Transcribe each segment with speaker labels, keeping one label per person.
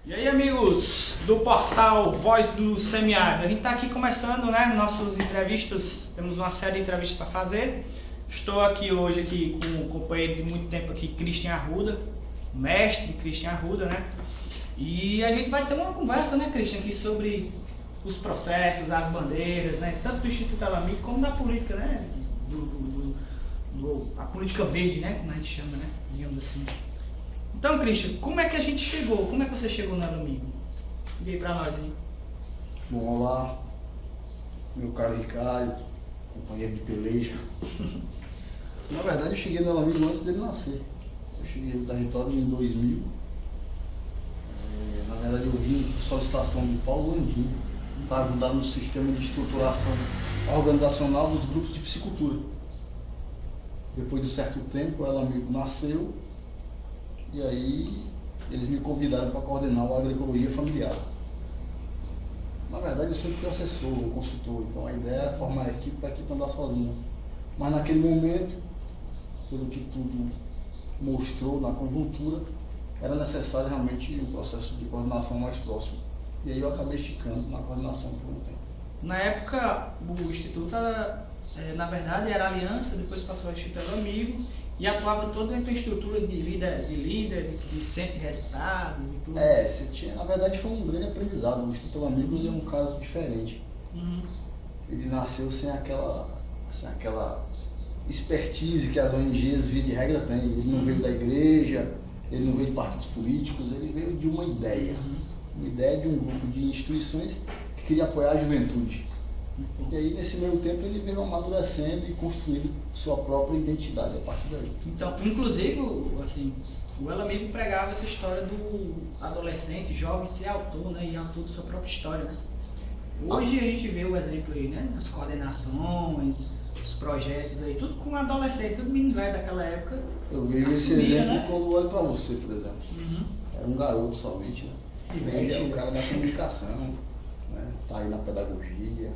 Speaker 1: E aí, amigos do portal Voz do Semiárido, a gente está aqui começando, né, nossas entrevistas. Temos uma série de entrevistas para fazer. Estou aqui hoje com um companheiro de muito tempo aqui, Christian Arruda, mestre Christian Arruda, né? E a gente vai ter uma conversa, né, Christian, aqui sobre os processos, as bandeiras, né, tanto do Instituto Alamilco como da política, né, a política verde, né, como a gente chama, né, digamos assim. Então, Christian, como é que a gente chegou? Como é que você chegou no Alamilco? Diga aí pra nós aí.
Speaker 2: Bom, olá, meu caro Ricardo, companheiro de peleja. Na verdade, eu cheguei no Alamilco antes dele nascer. Eu cheguei no território em 2000. Na verdade, eu vim por solicitação do Paulo Landim para ajudar no sistema de estruturação organizacional dos grupos de piscicultura. Depois de um certo tempo, o Alamilco nasceu. E aí eles me convidaram para coordenar a agroecologia familiar. Na verdade eu sempre fui assessor, consultor, então a ideia era formar a equipe para a equipe andar sozinha. Mas naquele momento, pelo que tudo mostrou na conjuntura, era necessário realmente um processo de coordenação mais próximo. E aí eu acabei esticando na coordenação por um tempo.
Speaker 1: Na época o Instituto era, na verdade era aliança, depois passou a Instituto Alamilco. E atuava toda dentro da estrutura de líder, de centro de resultados e tudo.
Speaker 2: Na verdade foi um grande aprendizado. O Instituto Alamilco é um caso diferente.
Speaker 1: Uhum.
Speaker 2: Ele nasceu sem aquela expertise que as ONGs, via de regra, têm. Ele não veio da igreja, ele não veio de partidos políticos, ele veio de uma ideia. Uma ideia de um grupo de instituições que queria apoiar a juventude. E aí, nesse meio tempo, ele veio amadurecendo e construindo sua própria identidade a partir daí.
Speaker 1: Então, inclusive, assim, o Alamilco pregava essa história do adolescente, jovem, ser autor, né, e autor da sua própria história, né? Hoje a gente vê o exemplo aí, né, das coordenações, os projetos aí, tudo com adolescente, tudo menino velho daquela época.
Speaker 2: Eu vejo esse exemplo, né, quando olho para você, por exemplo.
Speaker 1: Uhum.
Speaker 2: Era um garoto somente, né? Hoje é um cara da comunicação, né? Tá aí na pedagogia.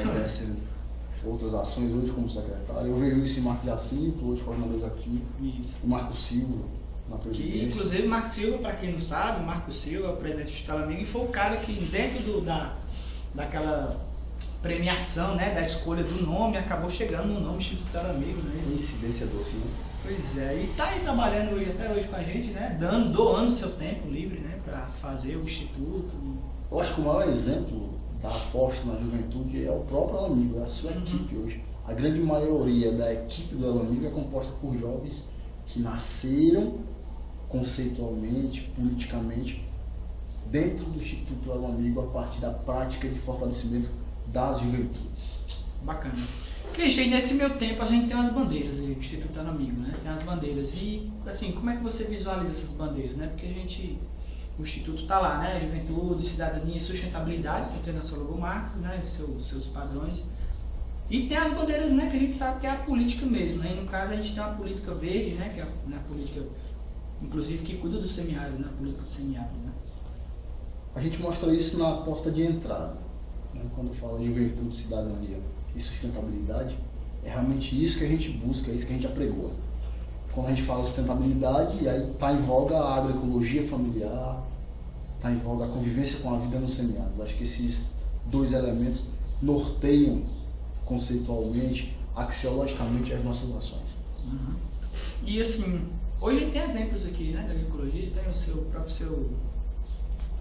Speaker 2: Exerce outras ações hoje como secretário. Eu vejo isso em Marco Jacinto, hoje coordenador executivo.
Speaker 1: Isso.
Speaker 2: O Marco Silva, na presidência.
Speaker 1: E, inclusive, Marco Silva, para quem não sabe, Marco Silva, o presidente do Instituto Alamilco, e foi o cara que, dentro daquela premiação, né, da escolha do nome, acabou chegando no nome Instituto Alamilco. Né?
Speaker 2: Coincidência doce, né?
Speaker 1: Pois é, e tá aí trabalhando até hoje com a gente, né, doando seu tempo livre, né, para fazer o Instituto.
Speaker 2: Eu acho que o maior exemplo da aposta na juventude é o próprio Alamilco, é a sua equipe hoje. A grande maioria da equipe do Alamilco é composta por jovens que nasceram conceitualmente, politicamente, dentro do Instituto Alamilco a partir da prática de fortalecimento das juventudes. Bacana.
Speaker 1: Christian, e nesse meu tempo a gente tem umas bandeiras aí, o Instituto Alamilco, né? Tem as bandeiras. E, assim, como é que você visualiza essas bandeiras, né? Porque o Instituto está lá, né? Juventude, cidadania e sustentabilidade, que tem na sua logomarca, né? Seus padrões. E tem as bandeiras, né? Que a gente sabe que é a política mesmo, né? E no caso a gente tem uma política verde, né? Que é a política, inclusive, que cuida do semiárido, né? A política do semiárido, né?
Speaker 2: A gente mostra isso na porta de entrada, né? Quando fala juventude, cidadania e sustentabilidade, é realmente isso que a gente busca, é isso que a gente apregoa. Quando a gente fala sustentabilidade, aí está em voga a agroecologia familiar, está em voga a convivência com a vida no semiárido. Acho que esses dois elementos norteiam conceitualmente, axiologicamente as nossas ações.
Speaker 1: Uhum. E assim, hoje tem exemplos aqui, né, da agroecologia, tem o próprio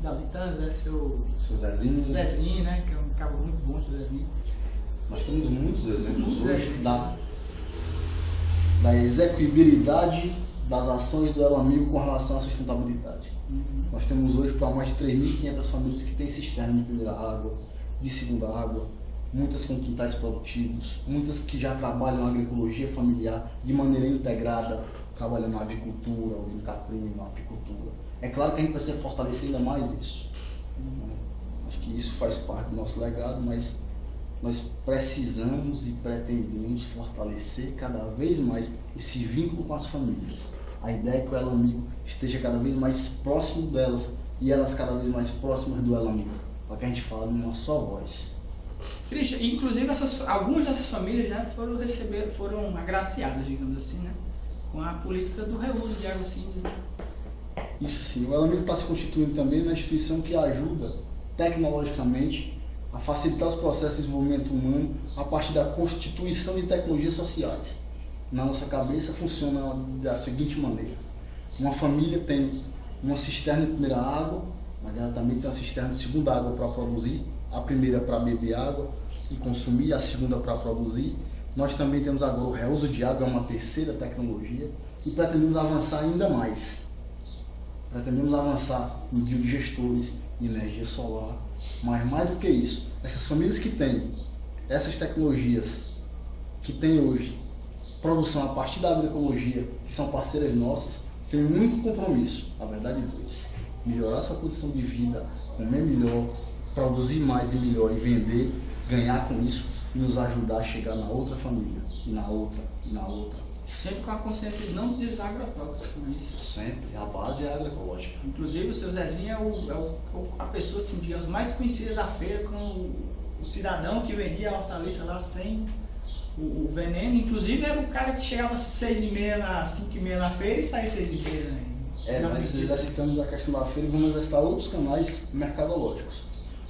Speaker 1: das Itanas, né, seu Zezinho, né, que é um cabo muito bom, seu Zezinho.
Speaker 2: Nós temos muitos exemplos hoje da execuibilidade das ações do Alamilco com relação à sustentabilidade. Nós temos hoje para mais de 3.500 famílias que têm cisterna de primeira água, de segunda água, muitas com quintais produtivos, muitas que já trabalham na agroecologia familiar de maneira integrada, trabalhando na avicultura, ou em caprino, na apicultura. É claro que a gente precisa fortalecer ainda mais isso. Acho que isso faz parte do nosso legado, mas nós precisamos e pretendemos fortalecer cada vez mais esse vínculo com as famílias. A ideia é que o Alamilco esteja cada vez mais próximo delas e elas cada vez mais próximas do Alamilco, para que a gente fale uma só voz.
Speaker 1: Christian, inclusive algumas dessas famílias já foram agraciadas, digamos assim, né, com a política do reuso de águas cinzas, né?
Speaker 2: Isso sim, o Elo Amigo está se constituindo também na instituição que ajuda tecnologicamente a facilitar os processos de desenvolvimento humano a partir da constituição de tecnologias sociais. Na nossa cabeça funciona da seguinte maneira: uma família tem uma cisterna de primeira água, mas ela também tem uma cisterna de segunda água para produzir, a primeira para beber água e consumir, a segunda para produzir. Nós também temos agora o reuso de água, é uma terceira tecnologia, e pretendemos avançar ainda mais. Pretendemos avançar em biodigestores, em energia solar, mas mais do que isso, essas famílias que têm essas tecnologias, que têm hoje produção a partir da agroecologia, que são parceiras nossas, têm muito compromisso, a verdade é dois: melhorar sua condição de vida, comer melhor, produzir mais e melhor e vender, ganhar com isso e nos ajudar a chegar na outra família, e na outra, e na outra.
Speaker 1: Sempre com a consciência de não utilizar agrotóxicos, não é isso?
Speaker 2: Sempre, a base é agroecológica.
Speaker 1: Inclusive o seu Zezinho é a pessoa, assim, digamos, mais conhecida da feira, com o cidadão que vendia a hortaliça lá sem o veneno. Inclusive era o cara que chegava às 6h30, 5h30 na feira e saía às 6h30. Né?
Speaker 2: Mas já citamos a questão da feira e vamos exercitar outros canais mercadológicos.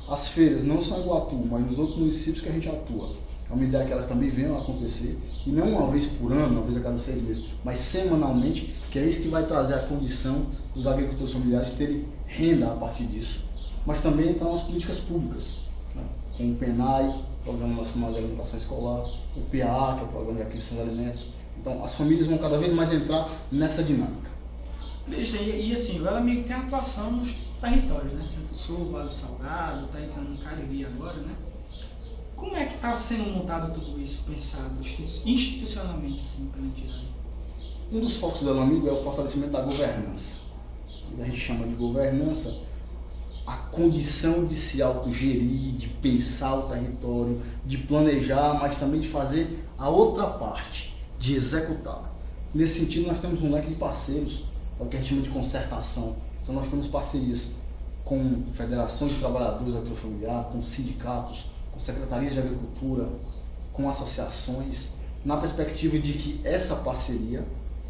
Speaker 2: As feiras, não só em Iguatu, mas nos outros municípios que a gente atua. É uma ideia que elas também venham a acontecer, e não uma vez por ano, uma vez a cada 6 meses, mas semanalmente, que é isso que vai trazer a condição dos agricultores familiares terem renda a partir disso. Mas também entrar nas políticas públicas, né? Com o PENAI, Programa Nacional de Alimentação Escolar, o PAA, que é o Programa de Aquisição de Alimentos. Então as famílias vão cada vez mais entrar nessa dinâmica.
Speaker 1: E assim, o Elo Amigo tem atuação nos territórios, né? Centro-Sul, Vale do Salgado, está entrando no Cariri agora, né? Como é que está sendo montado tudo isso, pensado institucionalmente, assim, pela entidade?
Speaker 2: Um dos focos do Elo Amigo é o fortalecimento da governança. A gente chama de governança a condição de se autogerir, de pensar o território, de planejar, mas também de fazer a outra parte, de executar. Nesse sentido, nós temos um leque de parceiros, é o que a gente chama de concertação. Então nós temos parcerias com federações de trabalhadores agrofamiliares, com sindicatos, com secretarias de agricultura, com associações, na perspectiva de que essa parceria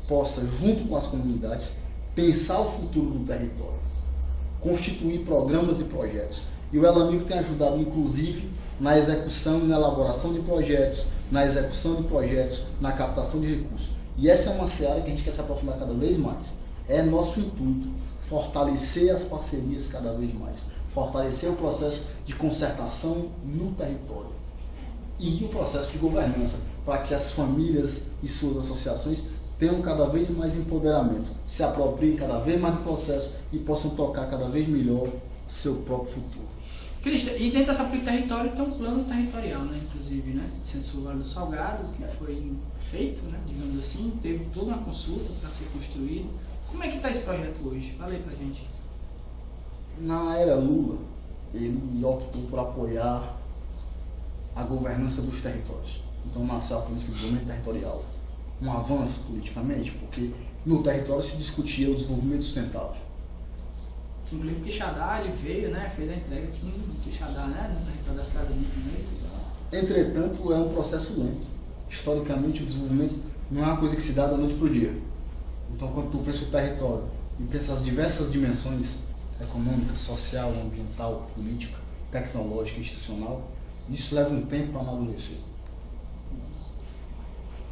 Speaker 2: possa, junto com as comunidades, pensar o futuro do território, constituir programas e projetos. E o Elo Amigo tem ajudado, inclusive, na execução e na elaboração de projetos, na execução de projetos, na captação de recursos. E essa é uma seara que a gente quer se aprofundar cada vez mais. É nosso intuito fortalecer as parcerias cada vez mais, fortalecer o processo de concertação no território e o processo de governança, para que as famílias e suas associações tenham cada vez mais empoderamento, se apropriem cada vez mais do processo e possam tocar cada vez melhor seu próprio futuro.
Speaker 1: Cristian, e dentro dessa política território tem um plano territorial, né? Inclusive, né? Centro-Sul, Vale do Salgado, que foi feito, né? Digamos assim, teve toda uma consulta para ser construído. Como é que está esse projeto hoje? Fala aí pra gente.
Speaker 2: Na era Lula, ele optou por apoiar a governança dos territórios. Então nasceu a política de desenvolvimento territorial. Um avanço politicamente, porque no território se discutia o desenvolvimento sustentável.
Speaker 1: Inclusive o Quixadá, ele veio, né? Fez a entrega aqui no Quixadá, né? No território da cidade de
Speaker 2: Entretanto, é um processo lento. Historicamente, o desenvolvimento não é uma coisa que se dá da noite para o dia. Então, quando tu pensa o território e pensa as diversas dimensões econômica, social, ambiental, política, tecnológica, institucional, isso leva um tempo para amadurecer.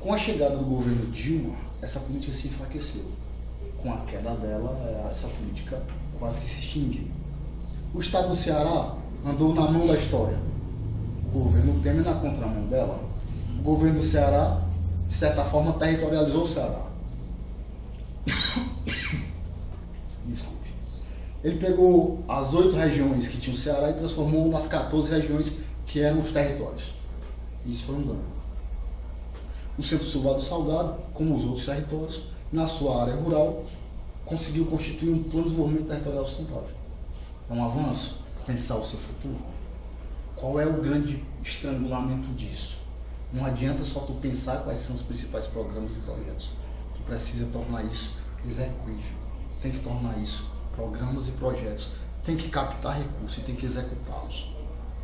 Speaker 2: Com a chegada do governo Dilma, essa política se enfraqueceu. Com a queda dela, essa política quase que se extinguiu. O estado do Ceará andou na mão da história. O governo Temer na contramão dela. O governo do Ceará, de certa forma, territorializou o Ceará. Desculpe. Ele pegou as 8 regiões que tinha o Ceará e transformou nas 14 regiões que eram os territórios. Isso foi um ganho. O Centro-Sul, Vale do Salgado, como os outros territórios, na sua área rural, conseguiu constituir um plano de desenvolvimento territorial sustentável. É um avanço pensar o seu futuro. Qual é o grande estrangulamento disso? Não adianta só tu pensar quais são os principais programas e projetos. Tu precisa tornar isso execuível. Tem que tornar isso programas e projetos. Tem que captar recursos e tem que executá-los.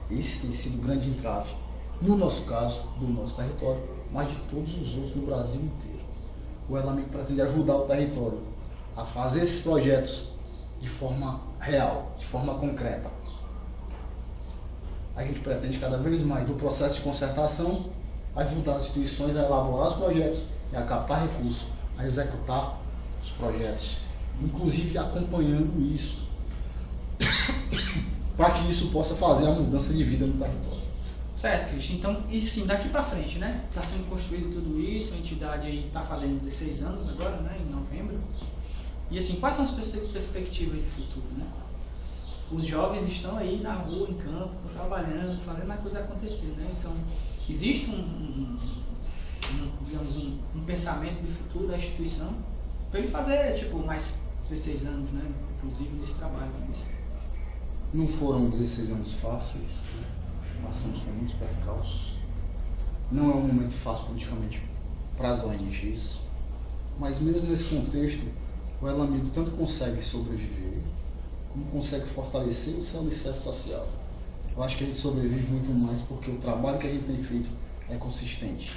Speaker 2: Esse tem sido o grande entrave, no nosso caso, do nosso território, mas de todos os outros no Brasil inteiro. O Elo Amigo pretende ajudar o território a fazer esses projetos de forma real, de forma concreta. A gente pretende cada vez mais, no processo de concertação, ajudar as instituições a elaborar os projetos e a captar recursos, a executar os projetos, inclusive acompanhando isso, para que isso possa fazer a mudança de vida no território.
Speaker 1: Certo, Cristian. Então, e sim, daqui para frente, né? Está sendo construído tudo isso, a entidade aí está fazendo 16 anos agora, né? Em novembro. E assim, quais são as perspectivas de futuro, né? Os jovens estão aí na rua, em campo, estão trabalhando, fazendo a coisa acontecer, né? Então, existe digamos, um pensamento de futuro da instituição para ele fazer, tipo, mais 16 anos, né? Inclusive nesse trabalho com isso.
Speaker 2: Não foram 16 anos fáceis, né? Passamos por muitos percalços. Não é um momento fácil politicamente para as ONGs, mas mesmo nesse contexto, o El Amigo tanto consegue sobreviver, como consegue fortalecer o seu alicerce social. Eu acho que a gente sobrevive muito mais porque o trabalho que a gente tem feito é consistente.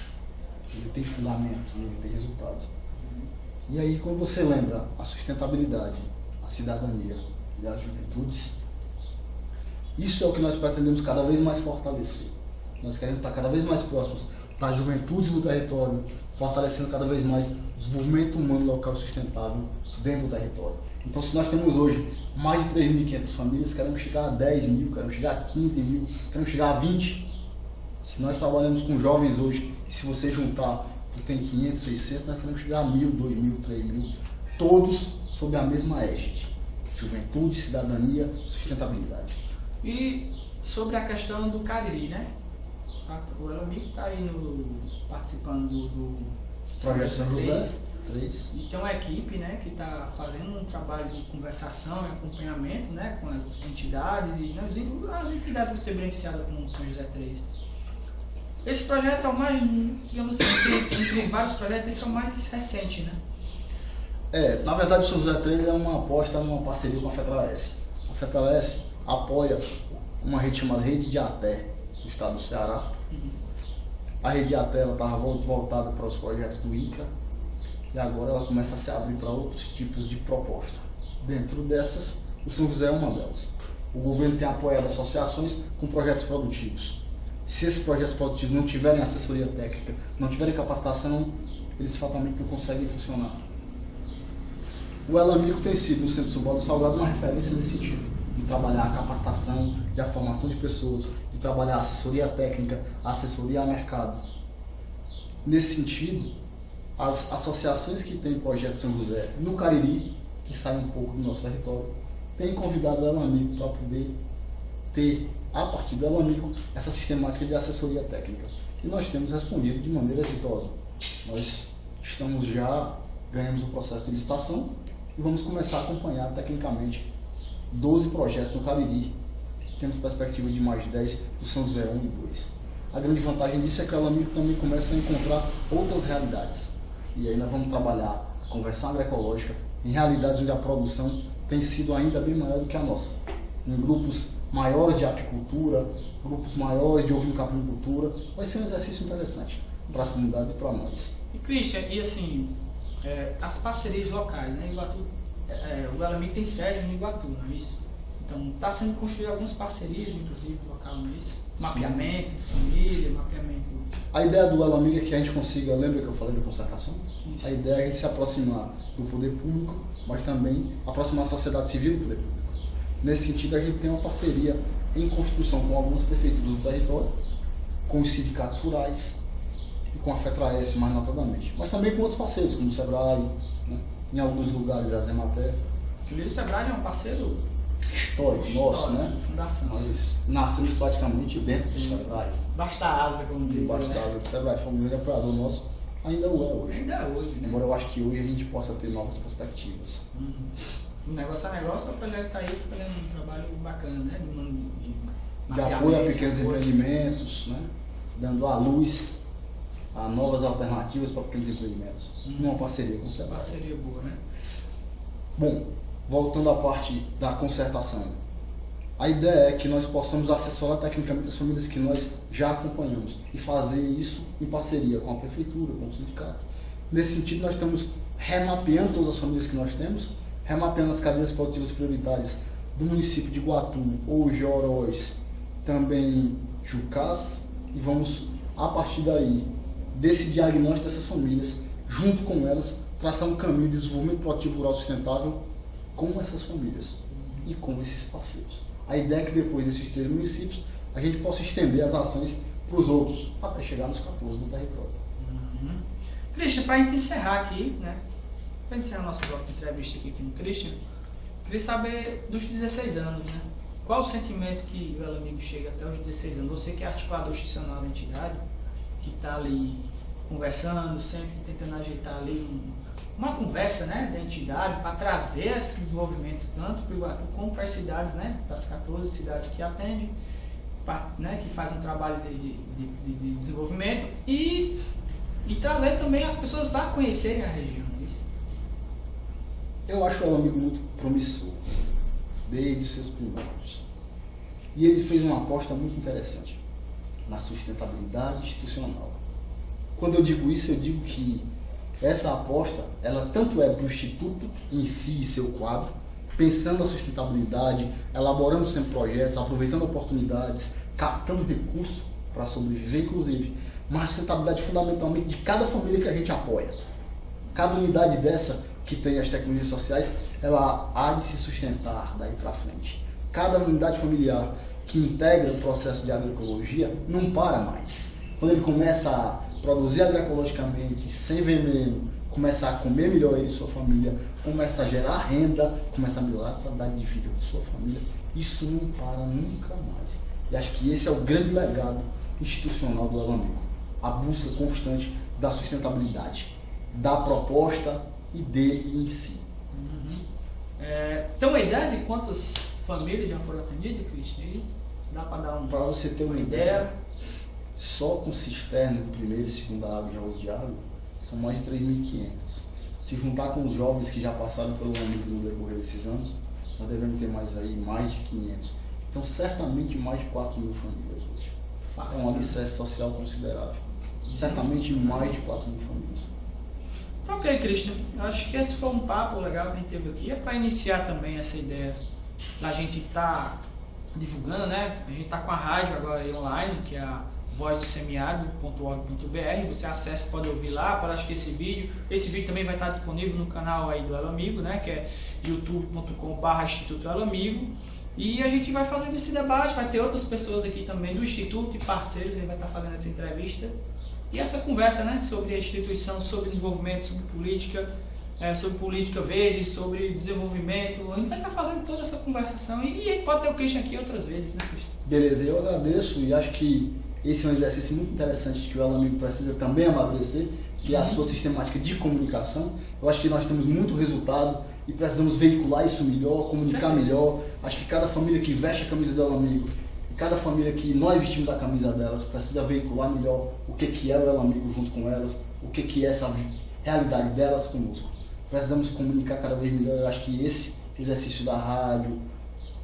Speaker 2: Ele tem fundamento, ele tem resultado. E aí, quando você lembra a sustentabilidade, a cidadania e as juventudes, isso é o que nós pretendemos cada vez mais fortalecer. Nós queremos estar cada vez mais próximos das juventudes do território, fortalecendo cada vez mais o desenvolvimento humano local sustentável dentro do território. Então, se nós temos hoje mais de 3.500 famílias, queremos chegar a 10 mil, queremos chegar a 15 mil, queremos chegar a 20. Se nós trabalhamos com jovens hoje, e se você juntar, tu tem 500, 600, nós queremos chegar a 1.000, 2.000, 3.000, todos sob a mesma égide: juventude, cidadania, sustentabilidade.
Speaker 1: E sobre a questão do Cariri, né? O El Amigo está aí participando do
Speaker 2: Projeto São José 3.
Speaker 1: E tem uma equipe, né, que está fazendo um trabalho de conversação e acompanhamento, né, com as entidades e as entidades que vão ser beneficiadas com o São José 3. Esse projeto é o mais, digamos assim, entre vários projetos, esse é o mais recente, né?
Speaker 2: Na verdade, o São José 3 é uma aposta numa parceria com a FETRAES. A FETRAES apoia uma rede chamada Rede de Até, do estado do Ceará. A Rede de Até estava voltada para os projetos do INCRA e agora ela começa a se abrir para outros tipos de proposta. Dentro dessas, o São José é uma delas. O governo tem apoiado associações com projetos produtivos. Se esses projetos produtivos não tiverem assessoria técnica, não tiverem capacitação, eles fatalmente não conseguem funcionar. O El Amigo tem sido, no Centro Subaldo Salgado, uma referência nesse sentido, de trabalhar a capacitação, de a formação de pessoas, de trabalhar a assessoria técnica, a assessoria a mercado. Nesse sentido, as associações que têm projeto São José no Cariri, que saem um pouco do nosso território, têm convidado o El Amigo para poder ter, a partir do El Amigo, essa sistemática de assessoria técnica. E nós temos respondido de maneira exitosa. Nós ganhamos o processo de licitação e vamos começar a acompanhar tecnicamente 12 projetos no Cariri. Temos perspectiva de mais 10 do São José 1 e 2. A grande vantagem disso é que o El Amigo também começa a encontrar outras realidades. E aí nós vamos trabalhar a conversão agroecológica em realidades onde a produção tem sido ainda bem maior do que a nossa. Em grupos maiores de apicultura, grupos maiores de ovinocaprinicultura, vai ser um exercício interessante para as comunidades e para nós.
Speaker 1: E Cristian, e assim, as parcerias locais, né? Iguatu, o El Amigo tem sede no Iguatu, não é isso? Então, está sendo construído algumas parcerias, inclusive, local, não é isso? Mapeamento de família, mapeamento...
Speaker 2: A ideia do El Amigo é que a gente consiga, lembra que eu falei da concertação?
Speaker 1: Isso.
Speaker 2: A ideia é a gente se aproximar do poder público, mas também aproximar a sociedade civil do poder público. Nesse sentido, a gente tem uma parceria em construção com algumas prefeituras do território, com os sindicatos rurais e com a FETRAES, mais notadamente. Mas também com outros parceiros, como o SEBRAE, né? Em alguns lugares a Zemater.
Speaker 1: O SEBRAE é um parceiro
Speaker 2: histórico nosso, né?
Speaker 1: Fundação.
Speaker 2: Nós nascemos praticamente dentro do SEBRAE.
Speaker 1: Basta a asa, como diz.
Speaker 2: Basta a asa do SEBRAE. Foi um grande apoiador nosso, ainda o é hoje.
Speaker 1: Ainda é hoje, né?
Speaker 2: Embora eu acho que hoje a gente possa ter novas perspectivas.
Speaker 1: O negócio é negócio, o projeto está aí fazendo um trabalho bacana, né?
Speaker 2: De apoio a pequenos empreendimentos, né? Dando à luz a novas alternativas para pequenos empreendimentos. Uma parceria com o SEBRAE.
Speaker 1: Parceria boa, né?
Speaker 2: Bom, voltando à parte da concertação. A ideia é que nós possamos assessorar tecnicamente as famílias que nós já acompanhamos e fazer isso em parceria com a prefeitura, com o sindicato. Nesse sentido, nós estamos remapeando todas as famílias que nós temos, remapeando as cadeias produtivas prioritárias do município de Iguatu, hoje Oroz, também Jucás, e vamos, a partir daí, desse diagnóstico dessas famílias, junto com elas, traçar um caminho de desenvolvimento produtivo rural sustentável com essas famílias e com esses parceiros. A ideia é que depois desses 3 municípios, a gente possa estender as ações para os outros, até chegar nos 14 do território.
Speaker 1: Christian, para a gente encerrar aqui, né? Para encerrar o nosso bloco de entrevista aqui com o Christian, queria saber dos 16 anos, né? Qual o sentimento que o Elo Amigo chega até os 16 anos? Você que é articulador institucional da entidade, que está ali conversando, sempre tentando ajeitar ali uma conversa, né, da entidade para trazer esse desenvolvimento tanto para o Iguatu como para as cidades, né, para as 14 cidades que atendem, né, que fazem um trabalho de desenvolvimento e trazer também as pessoas a conhecerem a região.
Speaker 2: Eu acho o Elo Amigo muito promissor, desde os seus primórdios. E ele fez uma aposta muito interessante na sustentabilidade institucional. Quando eu digo isso, eu digo que essa aposta, ela tanto é para o Instituto em si e seu quadro, pensando na sustentabilidade, elaborando sempre projetos, aproveitando oportunidades, captando recursos para sobreviver, inclusive, mas a sustentabilidade fundamentalmente de cada família que a gente apoia. Cada unidade dessa que tem as tecnologias sociais, ela há de se sustentar daí para frente. Cada unidade familiar que integra o processo de agroecologia não para mais. Quando ele começa a produzir agroecologicamente, sem veneno, começa a comer melhor ele e sua família, começa a gerar renda, começa a melhorar a qualidade de vida de sua família, isso não para nunca mais. E acho que esse é o grande legado institucional do Elo Amigo. A busca constante da sustentabilidade, da proposta e dele em si.
Speaker 1: Tem uma ideia de quantas famílias já foram atendidas, Cristian? Dá para dar
Speaker 2: Para você ter uma ideia, só com cisterna de primeira e segunda água e uso de água, são mais de 3.500. Se juntar com os jovens que já passaram pelo Amigo no decorrer desses anos, nós devemos ter mais de 500. Então, certamente mais de 4.000 famílias hoje.
Speaker 1: Fácil,
Speaker 2: é um alicerce social considerável. Certamente mais de 4.000 famílias.
Speaker 1: Tá ok, Christian. Acho que esse foi um papo legal que a gente teve aqui. É para iniciar também essa ideia da gente estar divulgando, né? A gente está com a rádio agora aí online, que é a vozdosemiárido.org.br. Você acessa, pode ouvir lá, pode assistir esse vídeo. Esse vídeo também vai estar disponível no canal aí do Elo Amigo, né? Que é youtube.com/Instituto Elo Amigo. E a gente vai fazendo esse debate, vai ter outras pessoas aqui também do Instituto e parceiros, a gente vai estar fazendo essa entrevista. E essa conversa, né, sobre a instituição, sobre desenvolvimento, sobre política verde, sobre desenvolvimento. A gente vai estar fazendo toda essa conversação e a gente pode ter o Christian aqui outras vezes, né, Christian?
Speaker 2: Beleza, eu agradeço e acho que esse é um exercício muito interessante que o Elo Amigo precisa também amadurecer, que é a sua sistemática de comunicação. Eu acho que nós temos muito resultado e precisamos veicular isso melhor, comunicar melhor. Acho que cada família que veste a camisa do Elo Amigo, cada família que nós vestimos a camisa delas, precisa veicular melhor o que é o Elo Amigo junto com elas, o que é essa realidade delas conosco. Precisamos comunicar cada vez melhor. Eu acho que esse exercício da rádio,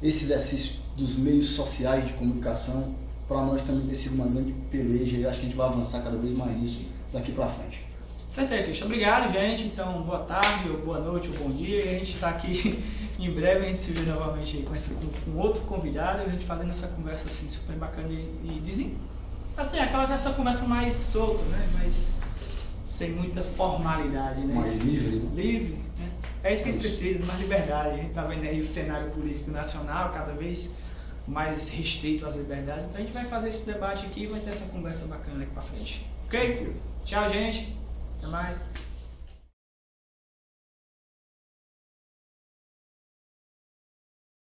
Speaker 2: esse exercício dos meios sociais de comunicação, para nós também tem sido uma grande peleja e acho que a gente vai avançar cada vez mais nisso daqui para frente.
Speaker 1: Certo, Christian. Obrigado, gente. Então, boa tarde, ou boa noite, ou bom dia. E a gente está aqui em breve, a gente se vê novamente aí com outro convidado, a gente fazendo essa conversa assim super bacana e assim, essa conversa mais solta, né? Mas sem muita formalidade, né?
Speaker 2: Mais livre, né?
Speaker 1: Livre, né? É isso que a gente precisa, mais liberdade. A gente está vendo aí o cenário político nacional cada vez mais restrito às liberdades. Então a gente vai fazer esse debate aqui e vai ter essa conversa bacana daqui para frente. Ok? Tchau, gente. Até mais.